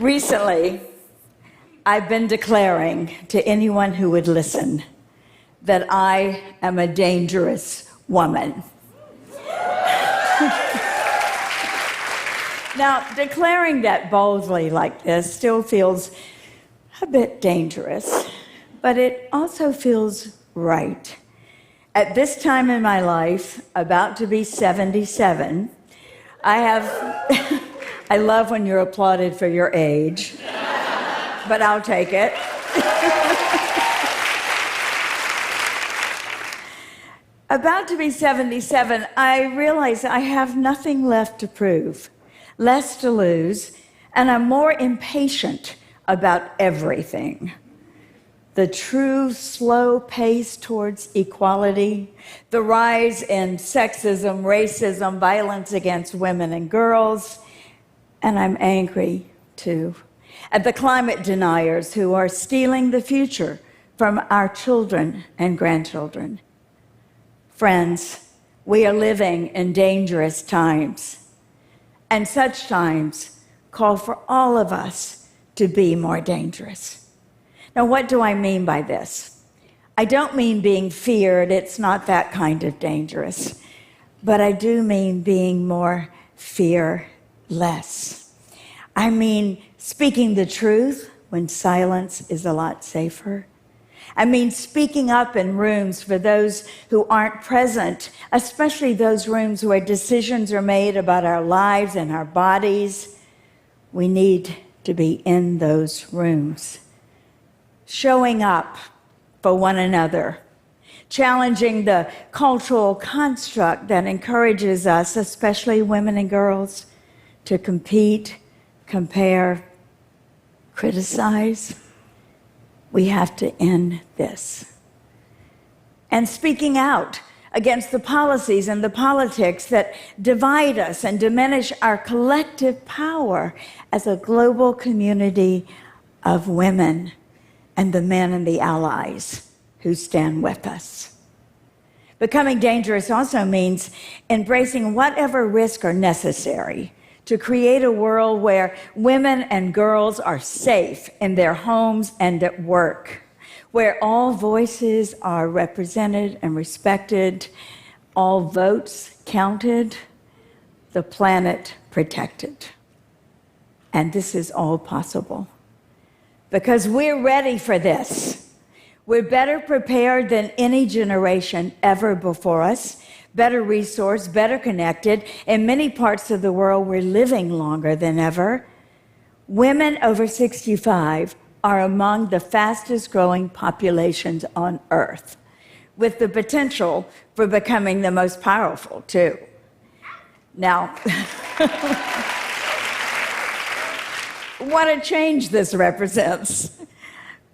Recently, I've been declaring to anyone who would listen that I am a dangerous woman. Now, declaring that boldly like this still feels a bit dangerous, but it also feels right. At this time in my life, about to be 77, I love when you're applauded for your age, but I'll take it. About to be 77, I realize I have nothing left to prove, less to lose, and I'm more impatient about everything. The true slow pace towards equality, the rise in sexism, racism, violence against women and girls, and I'm angry too at the climate deniers who are stealing the future from our children and grandchildren. Friends, we are living in dangerous times, and such times call for all of us to be more dangerous. Now, what do I mean by this? I don't mean being feared. It's not that kind of dangerous. But I do mean being more fearless. I mean speaking the truth when silence is a lot safer. I mean speaking up in rooms for those who aren't present, especially those rooms where decisions are made about our lives and our bodies. We need to be in those rooms. Showing up for one another, challenging the cultural construct that encourages us, especially women and girls, to compete, compare, criticize. We have to end this. And speaking out against the policies and the politics that divide us and diminish our collective power as a global community of women and the men and the allies who stand with us. Becoming dangerous also means embracing whatever risks are necessary to create a world where women and girls are safe in their homes and at work, where all voices are represented and respected, all votes counted, the planet protected. And this is all possible because we're ready for this. We're better prepared than any generation ever before us, better resourced, better connected. In many parts of the world, we're living longer than ever. Women over 65 are among the fastest growing populations on Earth, with the potential for becoming the most powerful, too. Now, what a change this represents.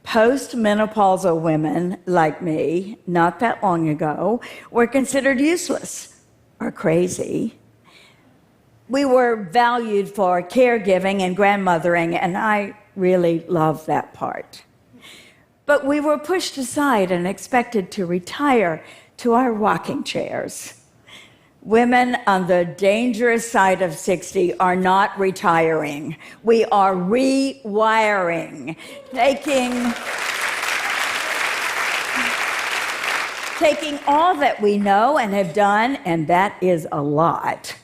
Post-menopausal women like me, not that long ago, were considered useless or crazy. We were valued for caregiving and grandmothering, and I really love that part. But we were pushed aside and expected to retire to our rocking chairs. Women on the dangerous side of 60 are not retiring. We are rewiring, taking all that we know and have done, and that is a lot,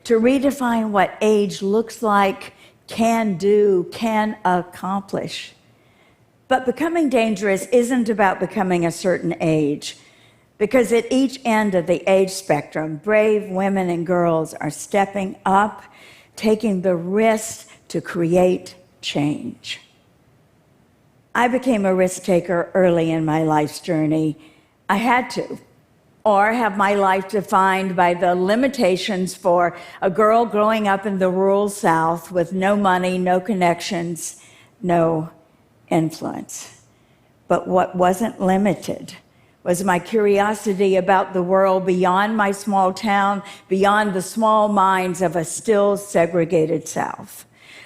to redefine what age looks like, can do, can accomplish. But becoming dangerous isn't about becoming a certain age, because at each end of the age spectrum, brave women and girls are stepping up, taking the risk to create change. I became a risk taker early in my life's journey. I had to, or have my life defined by the limitations for a girl growing up in the rural South with no money, no connections, no influence. But what wasn't limited was my curiosity about the world beyond my small town, beyond the small minds of a still segregated South.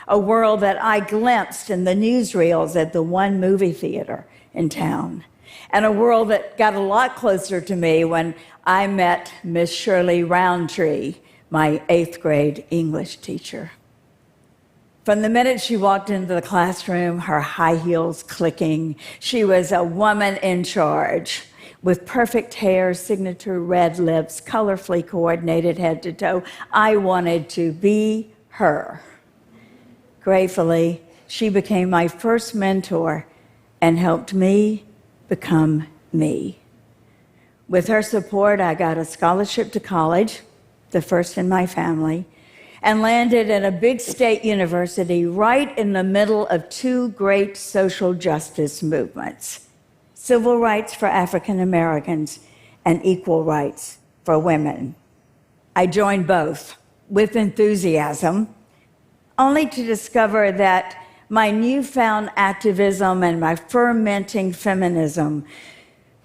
A world that I glimpsed in the newsreels at the one movie theater in town. And a world that got a lot closer to me when I met Miss Shirley Roundtree, my 8th grade English teacher. From the minute she walked into the classroom, her high heels clicking, she was a woman in charge with perfect hair, signature red lips, colorfully coordinated head to toe. I wanted to be her. Gratefully, she became my first mentor and helped me become me. With her support, I got a scholarship to college, the first in my family, and landed at a big state university right in the middle of two great social justice movements: civil rights for African Americans and equal rights for women. I joined both with enthusiasm, only to discover that my newfound activism and my fermenting feminism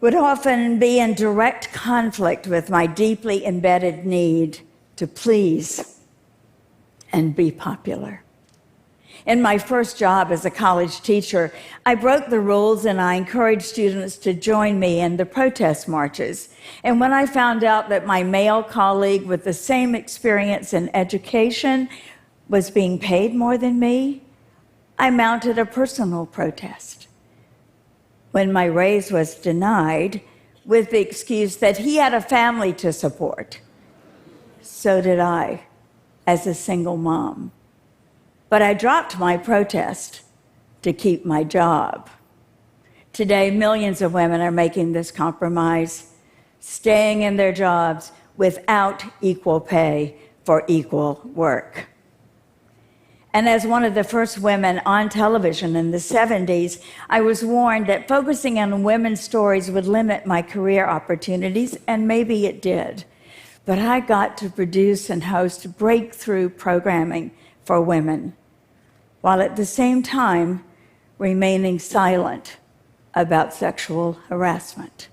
would often be in direct conflict with my deeply embedded need to please and be popular. In my first job as a college teacher, I broke the rules and I encouraged students to join me in the protest marches. And when I found out that my male colleague with the same experience in education was being paid more than me, I mounted a personal protest. When my raise was denied with the excuse that he had a family to support, so did I, as a single mom. But I dropped my protest to keep my job. Today, millions of women are making this compromise, staying in their jobs without equal pay for equal work. And as one of the first women on television in the 70s, I was warned that focusing on women's stories would limit my career opportunities, and maybe it did. But I got to produce and host breakthrough programming for women, while at the same time remaining silent about sexual harassment,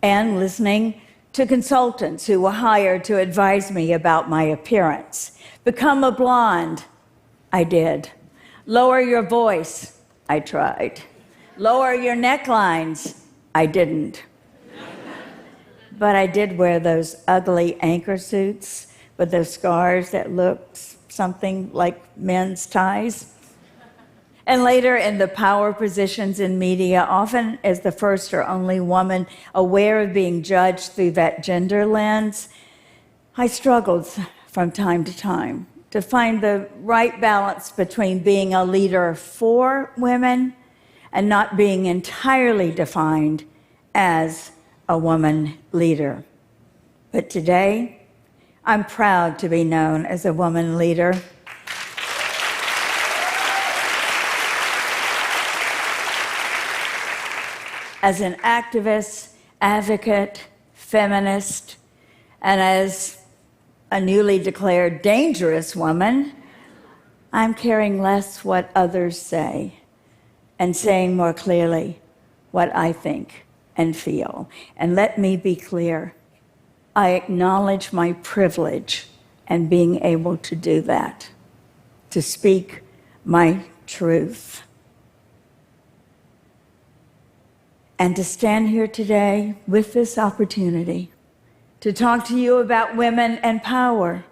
and listening to consultants who were hired to advise me about my appearance. Become a blonde, I did. Lower your voice, I tried. Lower your necklines, I didn't. But I did wear those ugly anchor suits with those scars that looked something like men's ties. And later in the power positions in media, often as the first or only woman aware of being judged through that gender lens, I struggled from time to time to find the right balance between being a leader for women and not being entirely defined as a woman leader. But today, I'm proud to be known as a woman leader. As an activist, advocate, feminist, and as a newly declared dangerous woman, I'm caring less what others say and saying more clearly what I think and feel. And let me be clear, I acknowledge my privilege and being able to do that, to speak my truth. And to stand here today with this opportunity to talk to you about women and power.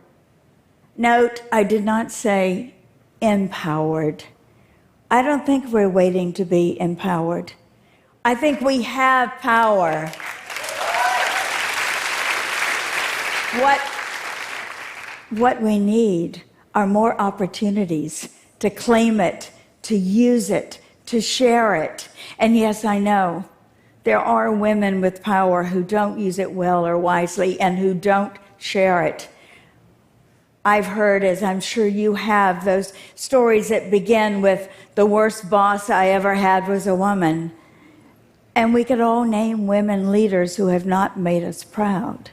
Note, I did not say empowered. I don't think we're waiting to be empowered. I think we have power. What we need are more opportunities to claim it, to use it, to share it. And yes, I know there are women with power who don't use it well or wisely and who don't share it. I've heard, as I'm sure you have, those stories that begin with the worst boss I ever had was a woman. And we could all name women leaders who have not made us proud.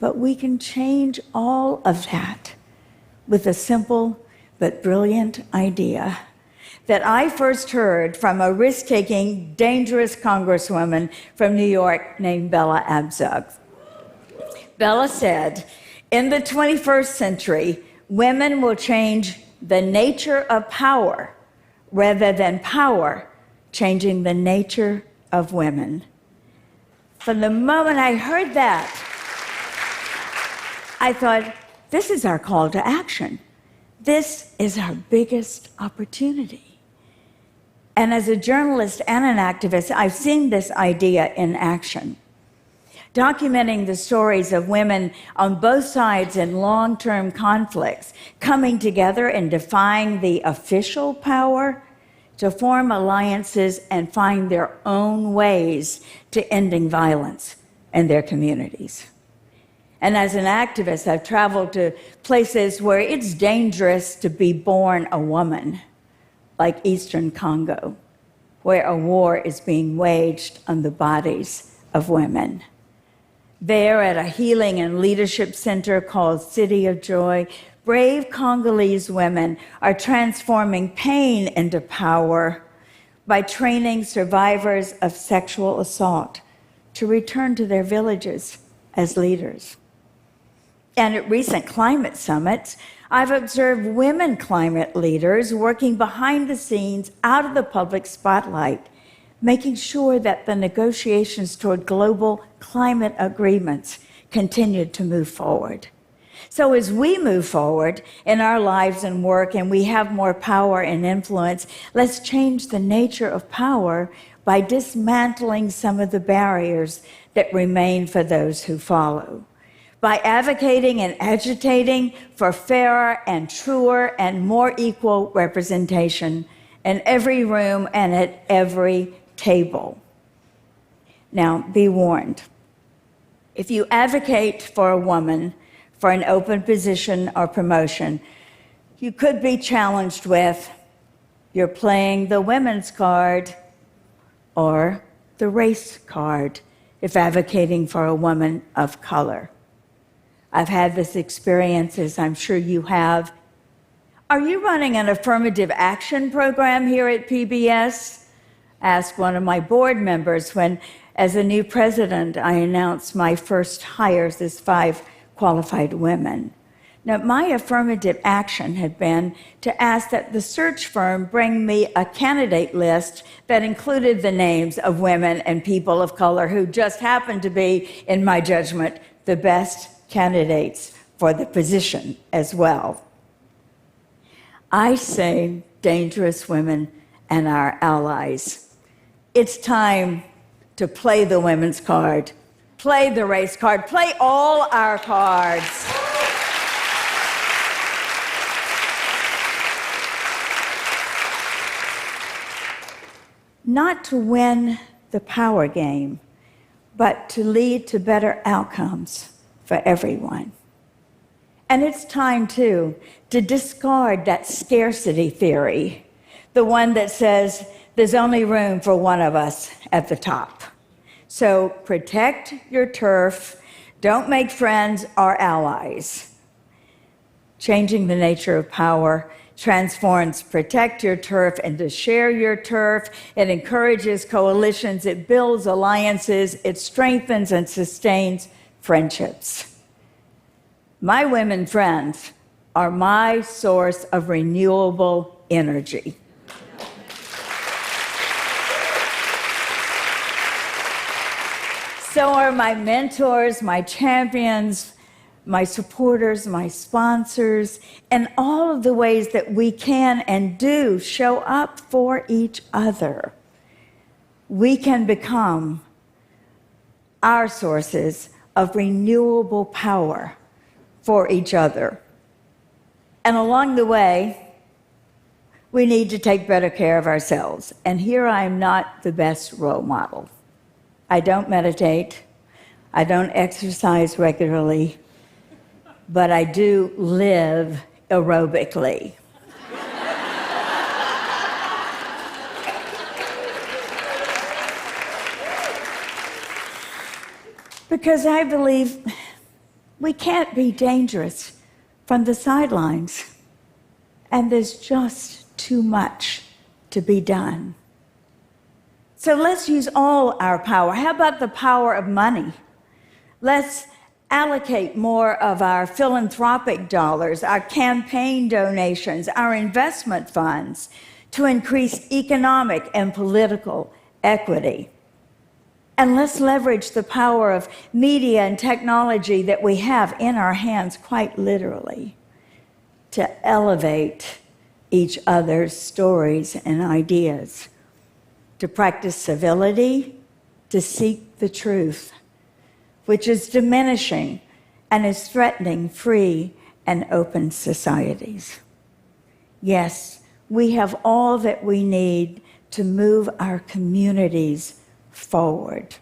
But we can change all of that with a simple but brilliant idea that I first heard from a risk-taking, dangerous congresswoman from New York named Bella Abzug. Bella said, in the 21st century, women will change the nature of power rather than power changing the nature of women. From the moment I heard that, I thought, this is our call to action. This is our biggest opportunity. And as a journalist and an activist, I've seen this idea in action. Documenting the stories of women on both sides in long-term conflicts, coming together and defying the official power to form alliances and find their own ways to ending violence in their communities. And as an activist, I've traveled to places where it's dangerous to be born a woman, like Eastern Congo, where a war is being waged on the bodies of women. There, at a healing and leadership center called City of Joy, brave Congolese women are transforming pain into power by training survivors of sexual assault to return to their villages as leaders. And at recent climate summits, I've observed women climate leaders working behind the scenes, out of the public spotlight, making sure that the negotiations toward global climate agreements continue to move forward. So as we move forward in our lives and work and we have more power and influence, let's change the nature of power by dismantling some of the barriers that remain for those who follow. By advocating and agitating for fairer and truer and more equal representation in every room and at every table. Now, be warned. If you advocate for a woman for an open position or promotion, you could be challenged with, you're playing the women's card or the race card if advocating for a woman of color. I've had this experience, as I'm sure you have. Are you running an affirmative action program here at PBS? Asked one of my board members when, as a new president, I announced my first hires as 5 qualified women. Now, my affirmative action had been to ask that the search firm bring me a candidate list that included the names of women and people of color who just happened to be, in my judgment, the best candidates for the position as well. I say, dangerous women and our allies, it's time to play the women's card, play the race card, play all our cards. Not to win the power game, but to lead to better outcomes for everyone. And it's time, too, to discard that scarcity theory, the one that says there's only room for one of us at the top. So protect your turf, don't make friends or allies. Changing the nature of power transforms protect your turf into share your turf. It encourages coalitions, it builds alliances, it strengthens and sustains friendships. My women friends are my source of renewable energy. So are my mentors, my champions, my supporters, my sponsors, and all of the ways that we can and do show up for each other. We can become our sources of renewable power for each other. And along the way, we need to take better care of ourselves. And here I am not the best role model. I don't meditate, I don't exercise regularly, but I do live aerobically. Because I believe we can't be dangerous from the sidelines, and there's just too much to be done. So let's use all our power. How about the power of money? Let's allocate more of our philanthropic dollars, our campaign donations, our investment funds to increase economic and political equity. And let's leverage the power of media and technology that we have in our hands, quite literally, to elevate each other's stories and ideas, to practice civility, to seek the truth, which is diminishing and is threatening free and open societies. Yes, we have all that we need to move our communities forward.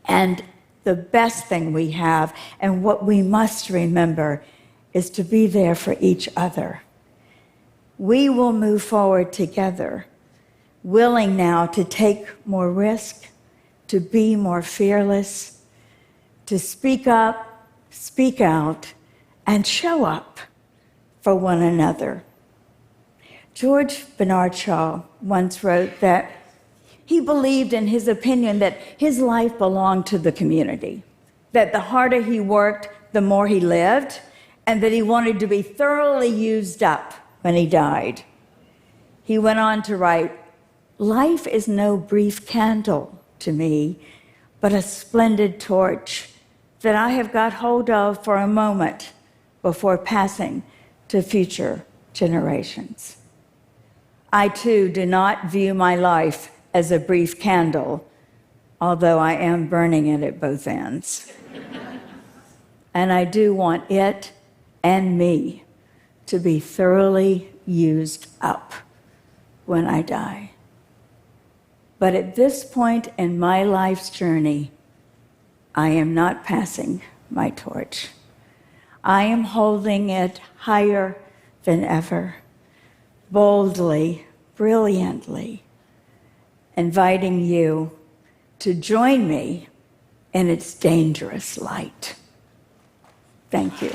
And the best thing we have, and what we must remember, is to be there for each other. We will move forward together, willing now to take more risk, to be more fearless, to speak up, speak out, and show up for one another. George Bernard Shaw once wrote that he believed in his opinion that his life belonged to the community, that the harder he worked, the more he lived, and that he wanted to be thoroughly used up when he died. He went on to write, "Life is no brief candle to me, but a splendid torch that I have got hold of for a moment before passing to future generations." I too do not view my life as a brief candle, although I am burning it at both ends. And I do want it and me to be thoroughly used up when I die. But at this point in my life's journey, I am not passing my torch. I am holding it higher than ever, boldly, brilliantly, inviting you to join me in its dangerous light. Thank you.